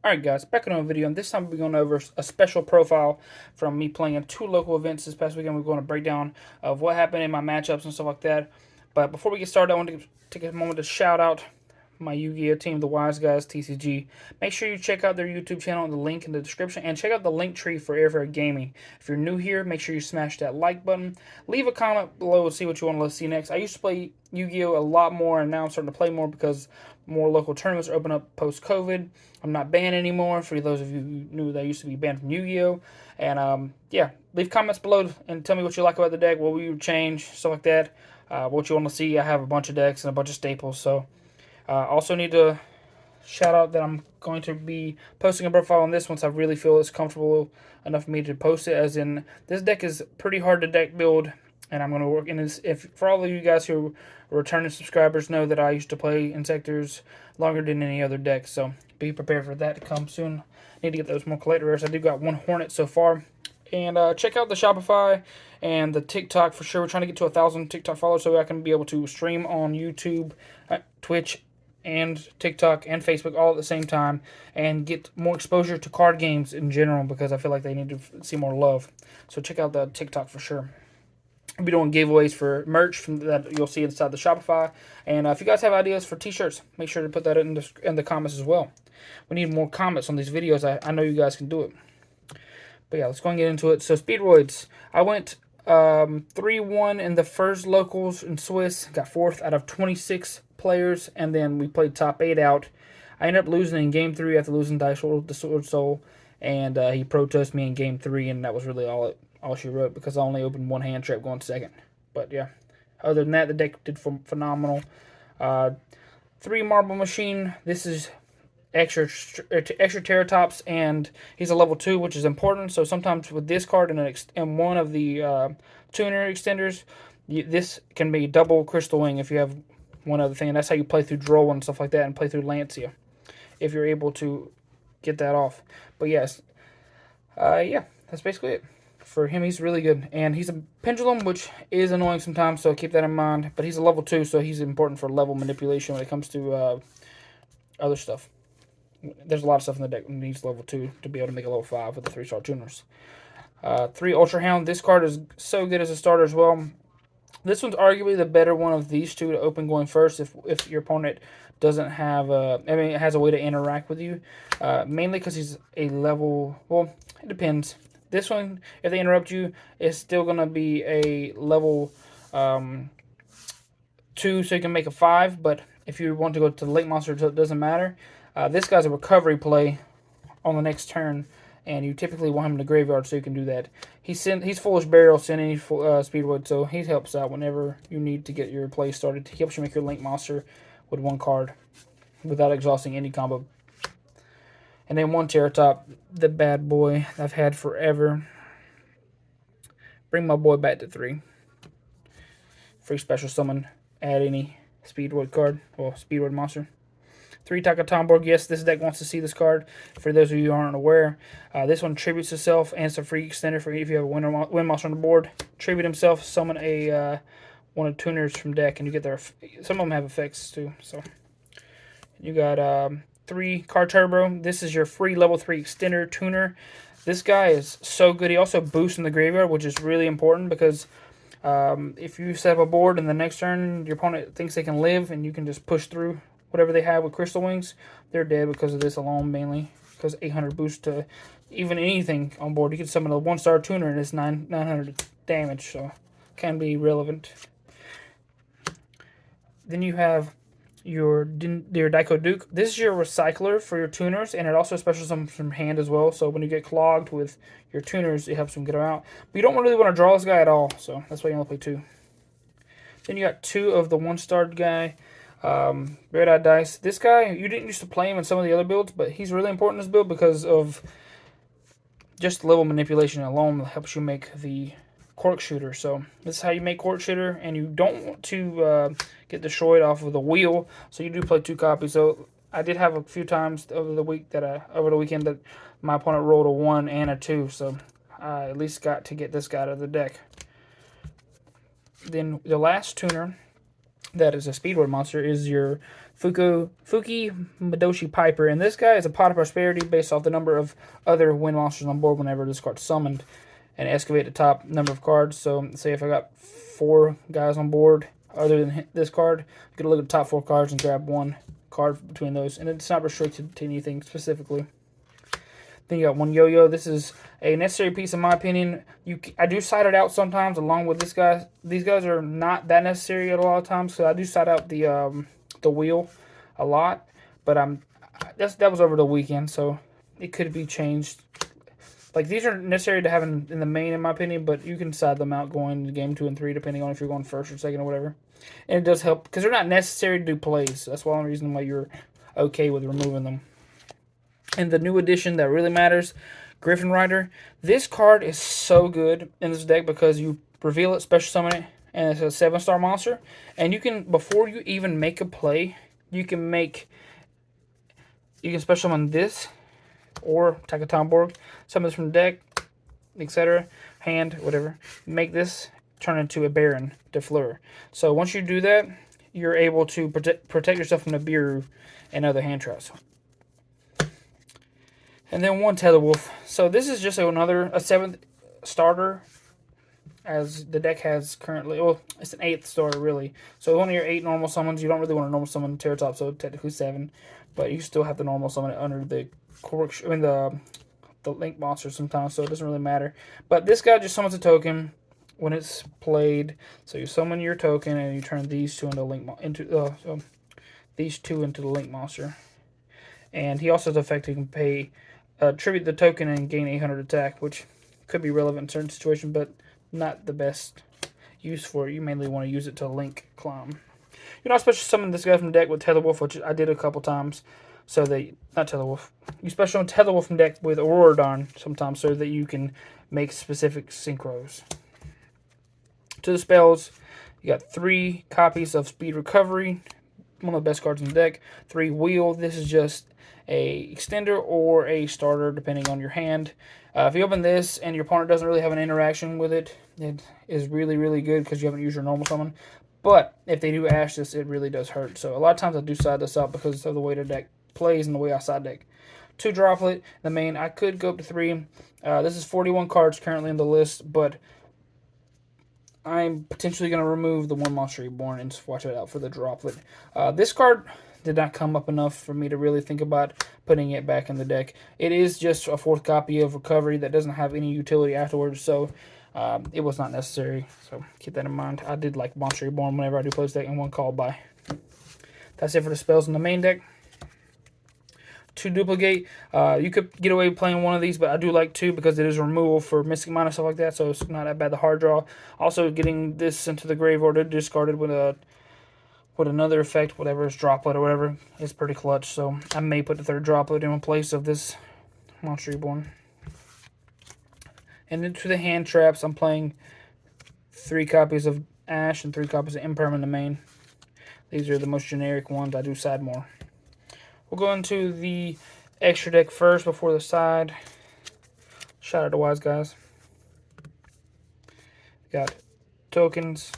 Alright guys, back in another video, and this time we're going over a special profile from me playing in 2 local events this past weekend. We're going to break down of what happened in my matchups and stuff like that. But before we get started, I want to take a moment to shout out my Yu-Gi-Oh team, the Wise Guys TCG. Make sure you check out their YouTube channel, the link in the description, and check out the link tree for Airfare Gaming. If you're new here, make sure you smash that like button. Leave a comment below and see what you want to see next. I used to play Yu-Gi-Oh a lot more, and now I'm starting to play more because more local tournaments are open up post-COVID. I'm not banned anymore, for those of you who knew that I used to be banned from Yu-Gi-Oh. And yeah, leave comments below and tell me what you like about the deck, what we would change, stuff like that. What you want to see. I have a bunch of decks and a bunch of staples, so also need to shout out that I'm going to be posting a profile on this once I really feel it's comfortable enough for me to post it, as in this deck is pretty hard to deck build, and I'm going to work in this. If for all of you guys who are returning subscribers know that I used to play Insectors longer than any other deck, so be prepared for that to come soon. Need to get those more collector rares. I do got 1 Hornet so far. And check out the Shopify and the TikTok for sure. We're trying to get to 1,000 TikTok followers so I can be able to stream on YouTube, Twitch, and TikTok and Facebook all at the same time, and get more exposure to card games in general, because I feel like they need to see more love. So check out the TikTok for sure. I'll be doing giveaways for merch from that you'll see inside the Shopify. And if you guys have ideas for t-shirts, make sure to put that in the comments as well. We need more comments on these videos. I know you guys can do it. But yeah, let's go and get into it. So Speedroids, I went 3-1 in the first locals in Swiss. Got 4th out of 26 players, and then we played top 8 out. I ended up losing in Game 3 after losing Dice World, the Sword Soul, and he protested me in Game 3, and that was really all she wrote, because I only opened 1 hand trap going second. But yeah, other than that, the deck did phenomenal. 3 Marble Machine. This is extra Terratops, and he's a level 2, which is important. So sometimes with this card and one of the tuner extenders, this can be double Crystal Wing if you have one other thing. And that's how you play through Droll and stuff like that, and play through Lancia, if you're able to get that off. But yes, yeah, that's basically it. For him, he's really good. And he's a Pendulum, which is annoying sometimes, so keep that in mind. But he's a level 2, so he's important for level manipulation when it comes to other stuff. There's a lot of stuff in the deck that needs level 2 to be able to make a level 5 with the 3-star tuners. 3 Ultra Hound. This card is so good as a starter as well. This one's arguably the better one of these two to open going first if your opponent doesn't have it has a way to interact with you. Mainly because he's a level, well, it depends. This one, if they interrupt you, it's still going to be a level 2, so you can make a 5. But if you want to go to the late monster, it doesn't matter. This guy's a recovery play on the next turn, and you typically want him in the graveyard so you can do that. He's Foolish Burial, sending Speedroid, so he helps out whenever you need to get your play started. He helps you make your link monster with 1 card without exhausting any combo. And then 1 Terratop, the bad boy I've had forever. Bring my boy back to 3. Free special summon, add any Speedroid card, or Speedroid monster. 3 Takatomborg. Yes, this deck wants to see this card. For those of you who aren't aware, this one tributes itself, and it's a free extender for if you have a win monster on the board. Tribute himself, summon a one of the tuners from deck, and you get their. Some of them have effects too. So you got 3 Card Turbo. This is your free level 3 extender tuner. This guy is so good. He also boosts in the graveyard, which is really important, because if you set up a board and the next turn your opponent thinks they can live, and you can just push through whatever they have with Crystal Wings, they're dead because of this alone, mainly because 800 boost to even anything on board. You can summon a 1-star tuner and it's 900 damage, so can be relevant. Then you have your Daiko Duke. This is your recycler for your tuners, and it also special summons from hand as well. So when you get clogged with your tuners, it helps them get them out. But you don't really want to draw this guy at all, so that's why you only play 2. Then you got 2 of the 1-star guy. Red Eye Dice. This guy, you didn't used to play him in some of the other builds, but he's really important in this build because of just level manipulation alone that helps you make the Cork Shooter. So this is how you make Cork Shooter, and you don't want to get destroyed off of the wheel, so you do play 2 copies. So I did have a few times over the weekend that my opponent rolled a 1 and a 2, so I at least got to get this guy out of the deck. Then the last tuner that is a Speedroid monster is your Fuki Madoshi Piper. And this guy is a pot of prosperity based off the number of other wind monsters on board whenever this card's summoned, and excavate the top number of cards. So say if I got 4 guys on board other than this card, you can look at the top 4 cards and grab 1 card between those, and it's not restricted to anything specifically. Then you got 1 yo-yo. This is a necessary piece in my opinion. I do side it out sometimes along with this guy. These guys are not that necessary at a lot of times, so I do side out the wheel a lot. But that was over the weekend, so it could be changed. Like, these are necessary to have in the main, in my opinion, but you can side them out going to game 2 and 3, depending on if you're going first or second or whatever. And it does help, because they're not necessary to do plays. That's one reason why you're okay with removing them. And the new addition that really matters, Griffin Rider. This card is so good in this deck because you reveal it, special summon it, and it's a 7-star monster. And you can, before you even make a play, you can special summon this, or Takatomborg, summon this from the deck, etc., hand, whatever. Make this turn into a Baron Defleur. So once you do that, you're able to protect yourself from the Biru and other hand traps. And then 1 Tetherwolf. So this is just another 7th starter, as the deck has currently. Well, it's an 8th starter really. So only your 8 normal summons. You don't really want to normal summon Terratop, so technically 7, but you still have to normal summon it under the the Link monster sometimes, so it doesn't really matter. But this guy just summons a token when it's played. So you summon your token and you turn these 2 into these 2 into the Link monster. And he also has the effect you can pay tribute the token and gain 800 attack, which could be relevant in certain situations, but not the best use for it. You mainly want to use it to Link climb. You know, I special summon this guy from deck with Tetherwolf, which I did a couple times. So that, not Tetherwolf, you special summon Tetherwolf from deck with Auroradon sometimes, so that you can make specific synchros. To the spells, you got 3 copies of Speed Recovery, one of the best cards in the deck. 3 Wheel. This is just a extender or a starter depending on your hand. If you open this and your opponent doesn't really have an interaction with it, it is really, really good because you haven't used your normal summon. But if they do ash this, it really does hurt. So a lot of times I do side this out because of the way the deck plays and the way I side deck. 2 Droplet. The main, I could go up to 3. This is 41 cards currently in the list, but I'm potentially going to remove the 1 Monster Reborn and just watch it out for the Droplet. This card did not come up enough for me to really think about putting it back in the deck. It is just a 4th copy of Recovery that doesn't have any utility afterwards, so it was not necessary. So keep that in mind. I did like Monster Reborn whenever I do play this deck, and 1 Call by. That's it for the spells in the main deck. 2 Duplicate. You could get away with playing 1 of these, but I do like 2 because it is removal for Mystic Mine and stuff like that, so it's not that bad the hard draw. Also, getting this into the grave or discarded with another effect, whatever is Droplet or whatever, is pretty clutch. So I may put the 3rd Droplet in place of this Monster Reborn. And then to the hand traps, I'm playing 3 copies of Ash and 3 copies of Imperm in the main. These are the most generic ones. I do side more. We'll go into the extra deck first before the side. Shout out to Wise Guys. Got tokens.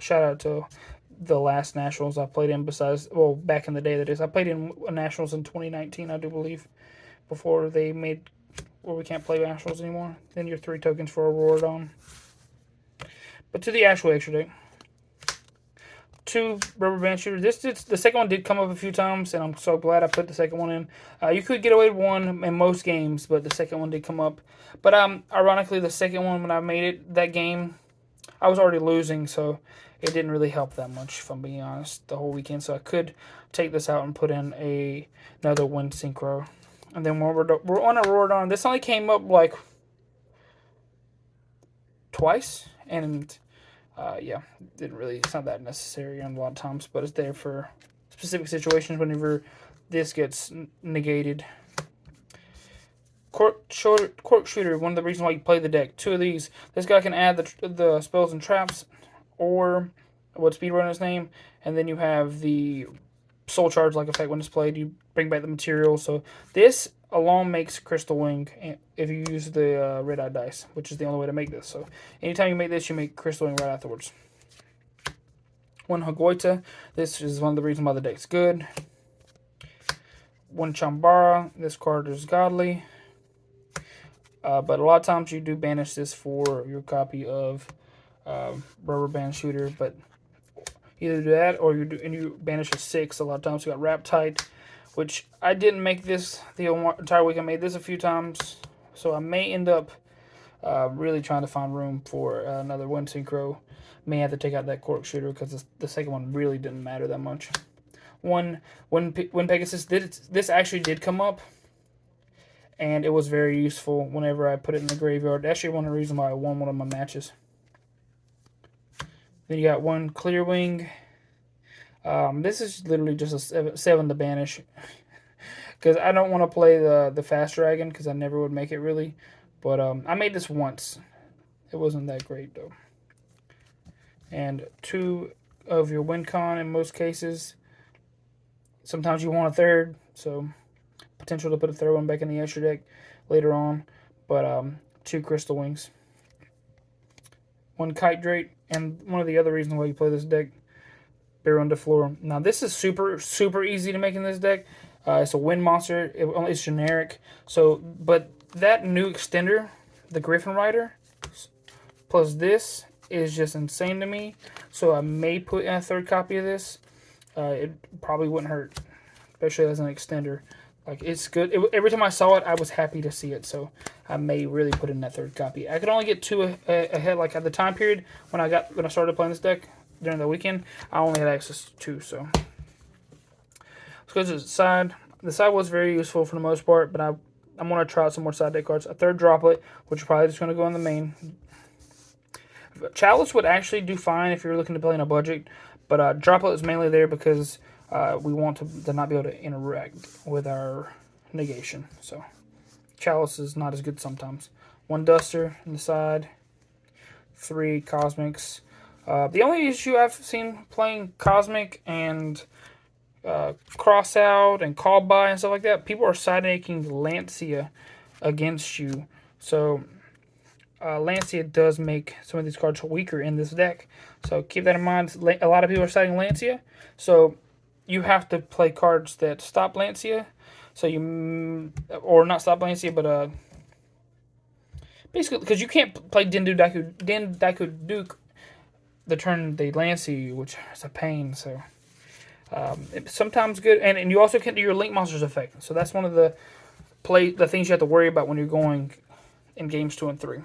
Shout out to the last Nationals I played in besides, well, back in the day that is. I played in Nationals in 2019, I do believe, before they made where we can't play Nationals anymore. Then your 3 tokens for Auroradon. But to the actual extra deck. 2 Rubber Band Shooters. The second one did come up a few times, and I'm so glad I put the second one in. You could get away with 1 in most games, but the second one did come up. But ironically, the second one, when I made it, that game, I was already losing, so it didn't really help that much, if I'm being honest, the whole weekend. So I could take this out and put in another Wind Synchro. And then we're on a Auroradon. This only came up like twice, and yeah, it's not that necessary a lot of times, but it's there for specific situations whenever this gets negated. Cork Shooter, one of the reasons why you play the deck. 2 of these. This guy can add the spells and traps, or what Speedroid is name, and then you have the Soul Charge like effect when it's played. You bring back the material. So this alone makes Crystal Wing if you use the Red Eye dice, which is the only way to make this. So anytime you make this, you make Crystal Wing right afterwards. 1 Hagoita. This is one of the reasons why the deck's good. 1 Chambara. This card is godly. But a lot of times you do banish this for your copy of Rubber Band Shooter. But either do that or you banish a 6. A lot of times you got Wrap Tight, which I didn't make this the entire week. I made this a few times. So I may end up really trying to find room for another Wind Synchro. May have to take out that Cork Shooter because the second one really didn't matter that much. When Pegasus this actually did come up, and it was very useful whenever I put it in the graveyard. Actually, one of the reasons why I won one of my matches. Then you got 1 Clear Wing. This is literally just a 7 to banish. Because I don't want to play the Fast Dragon, because I never would make it really. But I made this once. It wasn't that great, though. And 2 of your WinCon in most cases. Sometimes you want a third, so potential to put a third one back in the extra deck later on. But 2 Crystal Wings. 1 Kite Drake. And one of the other reasons why you play this deck, Baron de Fleur. Now, this is super easy to make in this deck. It's a wind monster. It's generic. So, but that new extender, the Griffin Rider, plus this is just insane to me. So I may put in a third copy of this. It probably wouldn't hurt, especially as an extender. Like, it's good. Every time I saw it, I was happy to see it. So I may really put in that third copy. I could only get 2 ahead. Like at the time period when I started playing this deck during the weekend, I only had access to 2. So let's go to the side. The side was very useful for the most part, but I'm going to try out some more side deck cards. A third Droplet, which is probably just going to go in the main. Chalice would actually do fine if you're looking to play in a budget, but Droplet is mainly there because we want to not be able to interact with our negation. So Chalice is not as good sometimes. 1 Duster on the side. 3 Cosmics. The only issue I've seen playing Cosmic and Cross Out and Call By and stuff like that, people are side-making Lancia against you. So Lancia does make some of these cards weaker in this deck. So keep that in mind. A lot of people are siding Lancia. So you have to play cards that stop Lancia. So or not stop Lancia, but basically, because you can't play Den Daiku Duke the turn they Lancia you, which is a pain. So it's sometimes good, and you also can't do your Link Monsters effect. So that's one of the things you have to worry about when you're going in games 2 and 3.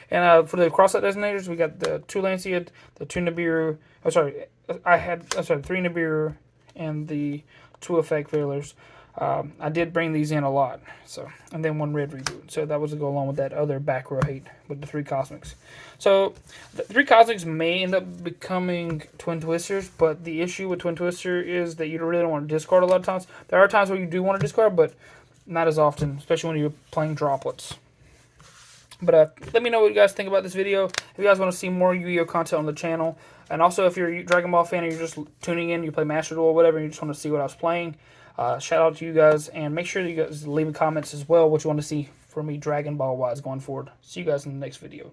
And for the cross-out designators, we got the 2 Lancia, the 2 Nibiru. Oh, sorry, 3 Nibiru, and the 2 Effect Veilers. I did bring these in a lot, so, and then 1 Red Reboot. So that was to go along with that other back row hate with the 3 Cosmics. So the 3 Cosmics may end up becoming Twin Twisters, but the issue with Twin Twister is that you really don't want to discard a lot of times. There are times where you do want to discard, but not as often, especially when you're playing droplets. But let me know what you guys think about this video. If you guys want to see more Yu-Gi-Oh content on the channel, and also if you're a Dragon Ball fan and you're just tuning in, you play Master Duel or whatever, and you just want to see what I was playing, shout out to you guys, and make sure you guys leave comments as well what you want to see from me Dragon Ball wise going forward. See you guys in the next video.